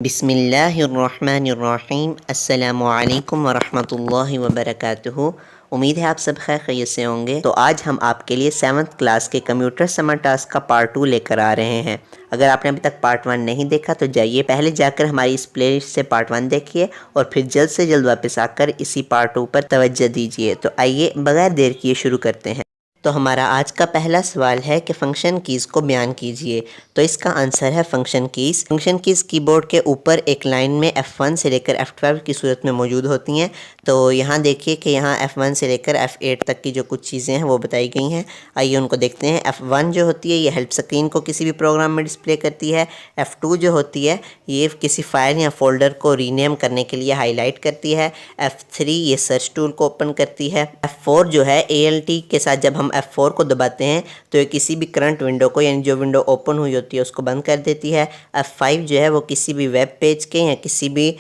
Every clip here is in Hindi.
बिस्मिल्लाहिर्रहमानिर्रहीम अस्सलामुअलैकुम वरहमतुल्लाहि वबरकातुहू। उम्मीद है आप सब खैर खैरियत से होंगे। तो आज हम आपके लिए 7th क्लास के कंप्यूटर समर टास्क का पार्ट 2 लेकर आ रहे हैं। अगर आपने अभी तक पार्ट 1 नहीं देखा तो जाइए पहले जाकर हमारी इस प्लेलिस्ट से पार्ट 1 देखिए और फिर जल्द से जल्द वापस आकर इसी पार्ट 2 पर तवज्जो दीजिए। तो आइए बगैर देर किए शुरू करते हैं। तो हमारा आज का पहला सवाल है कि फ़ंक्शन कीज़ को बयान कीजिए। तो इसका आंसर है function keys. Function keys keyboard के ऊपर एक लाइन में F1 से लेकर F12 की सूरत में मौजूद होती हैं। तो यहाँ देखिए कि यहाँ F1 से लेकर F8 तक की जो कुछ चीज़ें हैं वो बताई गई हैं। आइए उनको देखते हैं। F1 जो होती है ये हेल्प स्क्रीन को किसी भी प्रोग्राम में डिस्प्ले करती है। F2 जो होती है ये किसी फाइल या फोल्डर को रीनेम करने के लिए हाईलाइट करती है। F3 ये सर्च टूल को ओपन करती है। F4 जो है ALT के साथ जब हम F4 को दबाते हैं तो ये किसी भी करंट विंडो को यानी जो विंडो ओपन हुई होती है उसको बंद कर देती है। F5 जो है वो किसी भी वेब पेज के या किसी भी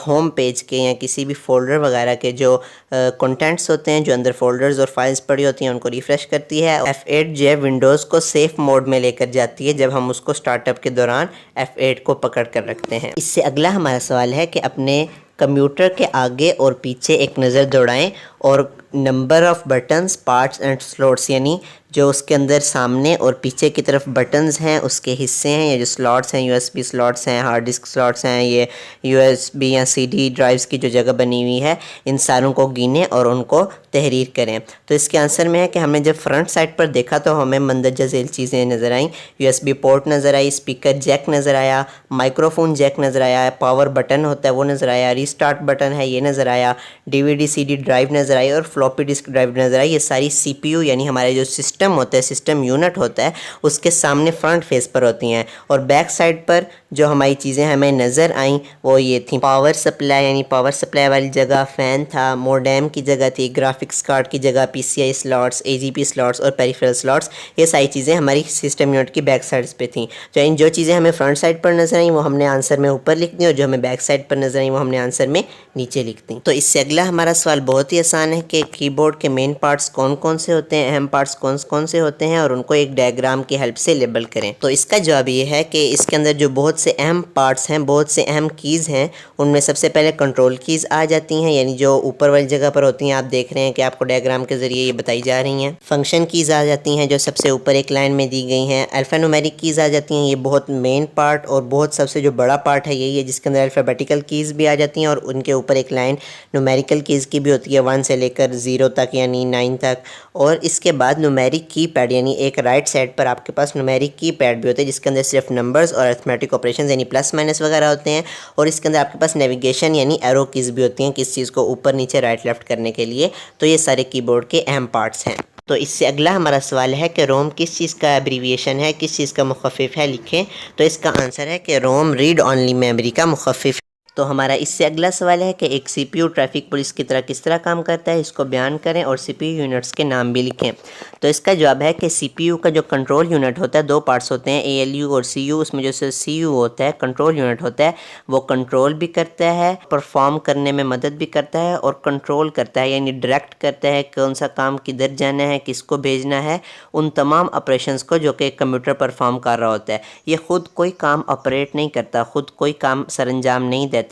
होम पेज के या किसी भी फोल्डर वगैरह के जो कंटेंट्स होते हैं, जो अंदर फोल्डर्स और फाइल्स पड़ी होती हैं, उनको रिफ़्रेश करती है। F8 जो है विंडोज़ को सेफ मोड में लेकर जाती है जब हम उसको स्टार्टअप के दौरान F8 को पकड़ कर रखते हैं। इससे अगला हमारा सवाल है कि अपने कंप्यूटर के आगे और पीछे एक नज़र दौड़ाएं और number of buttons, parts and slots यानी जो उसके अंदर सामने और पीछे की तरफ बटन्स हैं उसके हिस्से हैं, ये जो स्लॉट्स हैं, USB स्लॉट्स हैं, हार्ड डिस्क स्लॉट्स हैं, ये USB या CD ड्राइव्स की जो जगह बनी हुई है, इन सारों को गिने और उनको तहरीर करें। तो इसके आंसर में है कि हमने जब फ्रंट साइड पर देखा तो हमें मंदरजा झेल चीज़ें नज़र आईं। USB पोर्ट नज़र आई, स्पीकर जैक नज़र आया, माइक्रोफोन जैक नज़र आया, पावर बटन होता है वो नज़र आया, रीस्टार्ट बटन है ये नज़र आया, DVD CD ड्राइव नज़र आई और फ्लॉपी डिस्क ड्राइव नज़र आई। ये सारी CPU यानी हमारे जो सिस्टम होता है, सिस्टम यूनिट होता है, उसके सामने फ्रंट फेस पर होती हैं। और बैक साइड पर जो हमारी चीज़ें हमें नज़र आईं वो ये थी। पावर सप्लाई यानी पावर सप्लाई वाली जगह फ़ैन था, मोडेम की जगह थी, ग्राफिक्स कार्ड की जगह PCI स्लॉट्स, AGP स्लॉट्स और पेरिफेरल स्लॉट्स, ये सारी चीज़ें हमारी सिस्टम यूनिट की बैक साइड पे थी। तो इन जो चीज़ें हमें फ्रंट साइड पर नज़र आई वो हमने आंसर में ऊपर लिख दी और जो हमें बैक साइड पर नज़र आई वो हमने आंसर में नीचे लिख दी। तो इससे अगला हमारा सवाल बहुत ही आसान है कि कीबोर्ड के मेन पार्ट्स कौन कौन से होते हैं, अहम पार्ट्स कौन कौन से होते हैं और उनको एक डायग्राम की हेल्प से लेबल करें। तो इसका जवाब ये है कि इसके अंदर जो बहुत से अहम पार्ट्स हैं, बहुत से अहम कीज़ हैं, उनमें सबसे पहले कंट्रोल कीज़ आ जाती हैं यानी जो ऊपर वाली जगह पर होती हैं। आप देख रहे हैं कि आपको डायग्राम के ज़रिए ये बताई जा रही हैं। फंक्शन कीज़ आ जाती हैं जो सबसे ऊपर एक लाइन में दी गई हैं। अल्फ़ान्यूमेरिक कीज़ आ जाती हैं, ये बहुत मेन पार्ट और बहुत सबसे जो बड़ा पार्ट है यही है, जिसके अंदर अल्फ़ाबेटिकल कीज़ भी आ जाती हैं और उनके ऊपर एक लाइन न्यूमेरिकल कीज़ की भी होती है 1 से लेकर 0 तक यानी 9 तक। और इसके बाद न्यूमेरिक कीपैड यानी एक राइट साइड पर आपके पास न्यूमेरिक कीपैड भी होते हैं जिसके अंदर सिर्फ नंबर्स और अरिथमेटिक ऑपरेशंस यानी प्लस माइनस वगैरह होते हैं। और इसके अंदर आपके पास नेविगेशन यानी एरो कीज़ भी होती हैं किस चीज़ को ऊपर नीचे राइट लेफ्ट करने के लिए। तो ये सारे कीबोर्ड के अहम पार्ट्स हैं। तो इससे अगला हमारा सवाल है कि रोम किस चीज़ का एब्रीविएशन है, किस चीज़ का मुखफ़िफ़ है, लिखें। तो इसका आंसर है कि रोम रीड ऑनली मेमोरी का मुखफ़िफ़। तो हमारा इससे अगला सवाल है कि एक CPU ट्रैफिक पुलिस की तरह किस तरह काम करता है, इसको बयान करें और CPU यूनिट्स के नाम भी लिखें। तो इसका जवाब है कि CPU का जो कंट्रोल यूनिट होता है, दो पार्ट्स होते हैं ALU और CU। उसमें जो CU होता है कंट्रोल यूनिट होता है, वो कंट्रोल भी करता है, परफॉर्म करने में मदद भी करता है और कंट्रोल करता है यानी डायरेक्ट करता है कौन सा काम किधर जाना है, किसको भेजना है, उन तमाम ऑपरेशंस को जो कि कंप्यूटर परफॉर्म कर रहा होता है। ये ख़ुद कोई काम ऑपरेट नहीं करता, ख़ुद कोई काम सरअंजाम नहीं देता,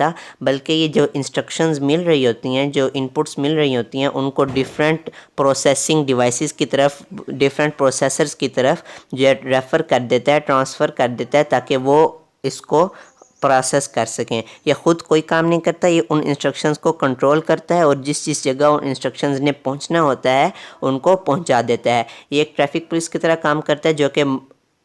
बल्कि ये जो इंस्ट्रक्शंस मिल रही होती हैं, जो इनपुट्स मिल रही होती हैं, उनको डिफरेंट प्रोसेसिंग डिवाइसेस की तरफ, डिफरेंट प्रोसेसर्स की तरफ जो रेफ़र कर देता है, ट्रांसफ़र कर देता है ताकि वो इसको प्रोसेस कर सकें। ये ख़ुद कोई काम नहीं करता, ये उन इंस्ट्रक्शंस को कंट्रोल करता है और जिस जगह उन इंस्ट्रक्शंस ने पहुंचना होता है उनको पहुंचा देता है। ये एक ट्रैफिक पुलिस की तरह काम करता है जो कि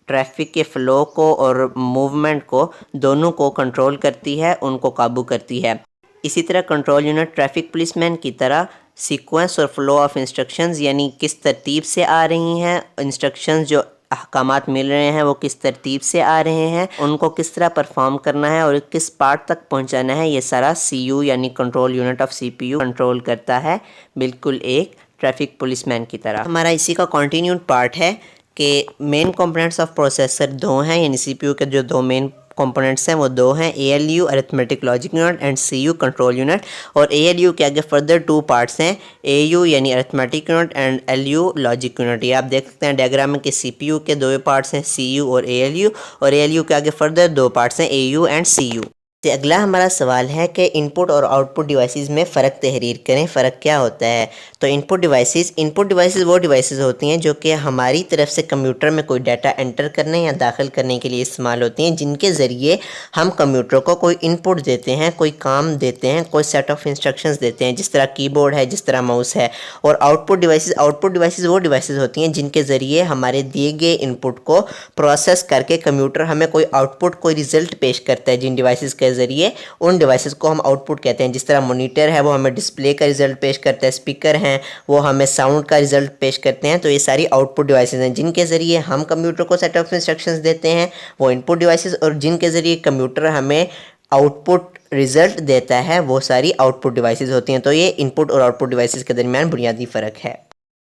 ट्रैफिक के फ़्लो को और मूवमेंट को दोनों को कंट्रोल करती है, उनको काबू करती है। इसी तरह कंट्रोल यूनिट ट्रैफिक पुलिसमैन की तरह सीक्वेंस और फ्लो ऑफ इंस्ट्रक्शंस यानी किस तरतीब से आ रही हैं इंस्ट्रक्शंस, जो अहकामात मिल रहे हैं वो किस तरतीब से आ रहे हैं, उनको किस तरह परफॉर्म करना है और किस पार्ट तक पहुंचाना है, ये सारा CU यानी control unit of CPU control करता है, बिल्कुल एक ट्रैफिक पुलिसमैन की तरह। हमारा इसी का कॉन्टीन्यूड पार्ट है कि मेन कंपोनेंट्स ऑफ प्रोसेसर दो हैं यानी CPU के जो दो मेन कंपोनेंट्स हैं वो दो हैं, ALU arithmetic logic unit and CU control unit. और ALU के आगे फर्दर 2 पार्ट्स हैं, AU यानी arithmetic unit and LU logic unit. ये आप देख सकते हैं डायग्राम में कि CPU के 2 पार्ट्स हैं CU और ALU, और ALU के आगे फर्दर 2 पार्ट्स हैं AU एंड CU। तो अगला हमारा सवाल है कि इनपुट और आउटपुट डिवाइसेस में फ़र्क तहरीर करें। फ़र्क क्या होता है। तो इनपुट डिवाइसेस वो डिवाइसेस होती हैं जो कि हमारी तरफ से कंप्यूटर में कोई डाटा एंटर करने या दाखिल करने के लिए इस्तेमाल होती हैं, जिनके ज़रिए हम कंप्यूटर को कोई इनपुट देते हैं, कोई काम देते हैं, कोई सेट ऑफ इंस्ट्रक्शंस देते हैं, जिस तरह कीबोर्ड है, जिस तरह माउस है। और आउटपुट डिवाइसेस वो डिवाइसेस होती हैं जिनके ज़रिए हमारे दिए गए इनपुट को प्रोसेस करके कंप्यूटर हमें कोई आउटपुट, कोई रिज़ल्ट पेश करता है। जिन डिवाइसेस के ज़रिए उन डिवाइसेस को हम आउटपुट कहते हैं। जिस तरह मॉनिटर है वो हमें डिस्प्ले का रिजल्ट पेश करता है, स्पीकर हैं वो हमें साउंड का रिजल्ट पेश करते हैं। तो ये सारी आउटपुट डिवाइसेस हैं जिनके ज़रिए हम कंप्यूटर को सेट ऑफ इंस्ट्रक्शंस देते हैं, वो इनपुट डिवाइसेस। और जिनके ज़रिए कंप्यूटर हमें आउटपुट रिजल्ट देता है, वो सारी आउटपुट डिवाइसेस होती हैं। तो ये इनपुट और आउटपुट डिवाइसेस के दरमियान बुनियादी फ़र्क है।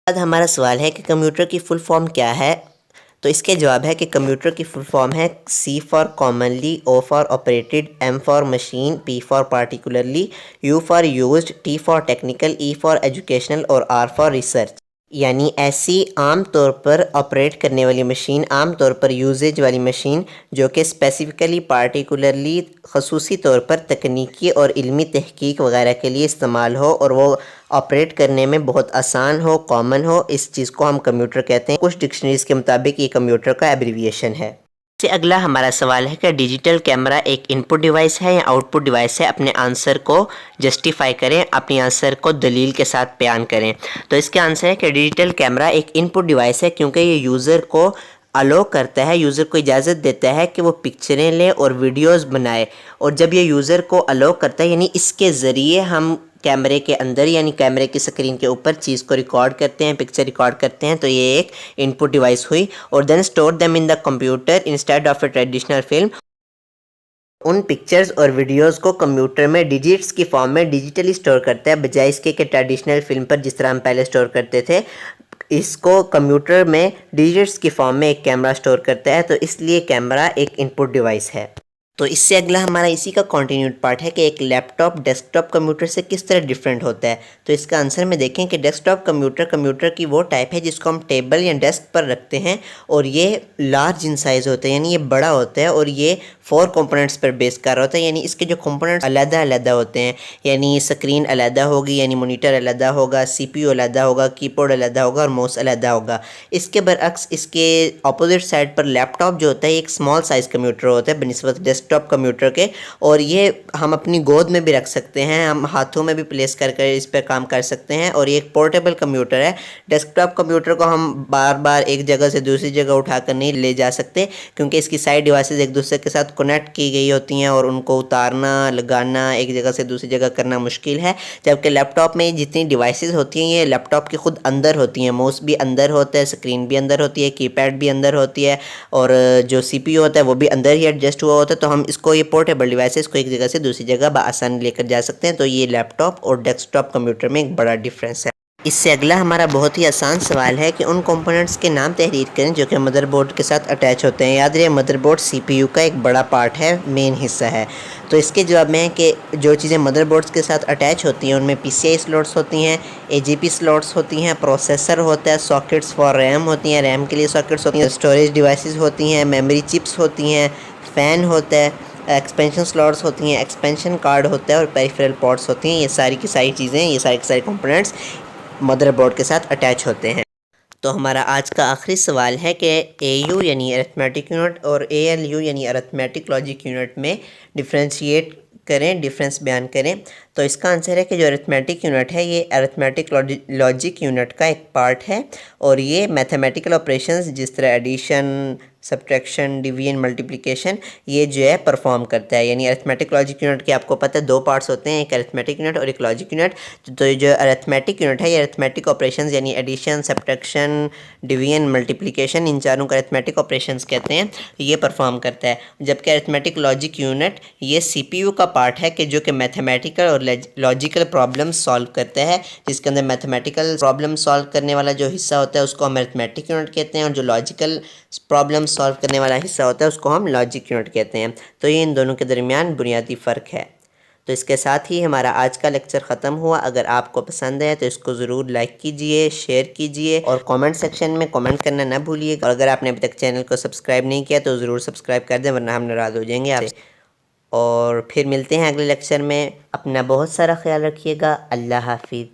बाद हमारा सवाल है कि कंप्यूटर की फुल फॉर्म क्या है। तो इसके जवाब है कि कंप्यूटर की फुल फॉर्म है C for commonly, O for operated, M for machine, P for particularly, U for used, T for technical, E for educational और R फॉर रिसर्च। यानी ऐसी आम तौर पर ऑपरेट करने वाली मशीन, आम तौर पर यूजेज वाली मशीन जो कि स्पेसिफ़िकली, पार्टिकुलरली, खसूसी तौर पर तकनीकी और इल्मी तहकीक वगैरह के लिए इस्तेमाल हो और वो ऑपरेट करने में बहुत आसान हो, कॉमन हो, इस चीज़ को हम कंप्यूटर कहते हैं। कुछ डिक्शनरीज़ के मुताबिक ये कंप्यूटर का एब्रीविएशन है। से अगला हमारा सवाल है कि डिजिटल कैमरा एक इनपुट डिवाइस है या आउटपुट डिवाइस है। अपने आंसर को जस्टिफाई करें, अपने आंसर को दलील के साथ बयान करें। तो इसका आंसर है कि डिजिटल कैमरा एक इनपुट डिवाइस है क्योंकि ये यूज़र को अलो करता है, यूज़र को इजाज़त देता है कि वो पिक्चरें ले और वीडियोस बनाए। और जब ये यूज़र को अलो करता है, यानी इसके ज़रिए हम कैमरे के अंदर यानी कैमरे की स्क्रीन के ऊपर चीज़ को रिकॉर्ड करते हैं, पिक्चर रिकॉर्ड करते हैं, तो ये एक इनपुट डिवाइस हुई। और then store them in the computer instead of a traditional film. उन पिक्चर्स और वीडियोस को कंप्यूटर में डिजिट्स की फॉर्म में डिजिटली स्टोर करता है, बजाय इसके कि ट्रेडिशनल फिल्म पर जिस तरह हम पहले स्टोर करते थे। इसको कंप्यूटर में डिजिट्स की फॉर्म में एक कैमरा स्टोर करता है, तो इसलिए कैमरा एक इनपुट डिवाइस है। तो इससे अगला हमारा इसी का कॉन्टीन्यूड पार्ट है कि एक लैपटॉप डेस्कटॉप कंप्यूटर से किस तरह डिफरेंट होता है। तो इसका आंसर में देखें कि डेस्कटॉप कंप्यूटर की वो टाइप है जिसको हम टेबल या डेस्क पर रखते हैं और ये लार्ज इन साइज़ होता है, यानी ये बड़ा होता है और ये 4 कंपोनेंट्स पर बेस कर रहा होता है। यानी इसके जो कंपोनेंट्स अलग-अलग होते हैं, यानी स्क्रीन अलग होगी, यानी मॉनिटर अलग होगा, CPU अलग होगा, कीबोर्ड अलग होगा और माउस अलग होगा। इसके बरअक्स इसके अपोजिट साइड पर लैपटॉप जो होता है एक स्मॉल साइज़ कंप्यूटर होता है बनिस्बत डेस्कटॉप कंप्यूटर के, और ये हम अपनी गोद में भी रख सकते हैं, हम हाथों में भी प्लेस कर इस पर काम कर सकते हैं। और ये एक पोर्टेबल कंप्यूटर है। डेस्कटॉप कंप्यूटर को हम बार बार एक जगह से दूसरी जगह उठाकर नहीं ले जा सकते क्योंकि इसकी साइड डिवाइसेस एक दूसरे के साथ कनेक्ट की गई होती हैं और उनको उतारना, लगाना, एक जगह से दूसरी जगह करना मुश्किल है। जबकि लैपटॉप में जितनी डिवाइसेस होती हैं ये लैपटॉप के खुद अंदर होती हैं, माउस भी अंदर होता है, स्क्रीन भी अंदर होती है, कीपैड भी अंदर होती है और जो CPU होता है वो भी अंदर ही एडजस्ट हुआ होता है। तो हम इसको ये पोर्टेबल डिवाइसेस को एक जगह से दूसरी जगह बआसानी लेकर जा सकते हैं। तो ये लैपटॉप और डेस्कटॉप कंप्यूटर में एक बड़ा डिफरेंस है। इससे अगला हमारा बहुत ही आसान सवाल है कि उन कंपोनेंट्स के नाम तहरीर करें जो कि मदरबोर्ड के साथ अटैच होते हैं। याद रहे मदरबोर्ड CPU का एक बड़ा पार्ट है, मेन हिस्सा है। तो इसके जवाब में है कि जो चीज़ें मदरबोर्ड्स के साथ अटैच होती हैं उनमें PCI स्लॉट्स होती हैं, AGP स्लॉट्स होती हैं, प्रोसेसर होता है, सॉकेट्स फॉर रैम होती हैं, रैम के लिए सॉकेट्स होती हैं, स्टोरेज डिवाइसेस होती हैं, मेमोरी चिप्स होती हैं, फ़ैन होता है, एक्सपेंशन स्लॉट्स होती हैं, एक्सपेंशन कार्ड होता है और पेरिफेरल पोर्ट्स होती हैं। ये सारी की सारी चीज़ें, ये सारे के सारे कंपोनेंट्स मदरबोर्ड के साथ अटैच होते हैं। तो हमारा आज का आखिरी सवाल है कि AU यानी अरिथमेटिक यूनिट और ALU यानी अरिथमेटिक लॉजिक यूनिट में डिफ्रेंशिएट करें, डिफरेंस बयान करें। तो इसका आंसर है कि जो अरिथमेटिक यूनिट है ये अरिथमेटिक लॉजिक यूनिट का एक पार्ट है और ये मैथमेटिकल ऑपरेशंस जिस तरह एडिशन, सब्ट्रैक्शन, डिवीजन, मल्टीप्लिकेशन ये जो है परफॉर्म करता है। यानी अरिथमेटिक लॉजिक यूनिट के आपको पता है 2 पार्ट्स होते हैं, एक अरिथमेटिक यूनिट और एक लॉजिक यूनिट। तो ये जो अरिथमेटिक यूनिट है ये अरिथमेटिक ऑपरेशंस यानी एडिशन, सब्ट्रैक्शन, डिवीजन, मल्टीप्लिकेशन इन चारों को अरिथमेटिक ऑपरेशंस कहते हैं, ये परफॉर्म करता है। जबकि अरिथमेटिक लॉजिक यूनिट ये CPU का पार्ट है कि जो कि मैथमेटिकल और लॉजिकल प्रॉब्लम सॉल्व करता है, जिसके अंदर मैथमेटिकल प्रॉब्लम सॉल्व करने वाला जो हिस्सा होता है उसको हम अरिथमेटिक यूनिट कहते हैं और जो लॉजिकल प्रॉब्लम सॉल्व करने वाला हिस्सा होता है उसको हम लॉजिक यूनिट कहते हैं। तो ये इन दोनों के दरमियान बुनियादी फ़र्क है। तो इसके साथ ही हमारा आज का लेक्चर ख़त्म हुआ। अगर आपको पसंद है तो इसको ज़रूर लाइक कीजिए, शेयर कीजिए और कमेंट सेक्शन में कमेंट करना ना भूलिएगा। और अगर आपने अभी तक चैनल को सब्सक्राइब नहीं किया तो ज़रूर सब्सक्राइब कर दें वरना हम नाराज़ हो जाएंगे आपसे। और फिर मिलते हैं अगले लेक्चर में। अपना बहुत सारा ख्याल रखिएगा। अल्लाह हाफिज़।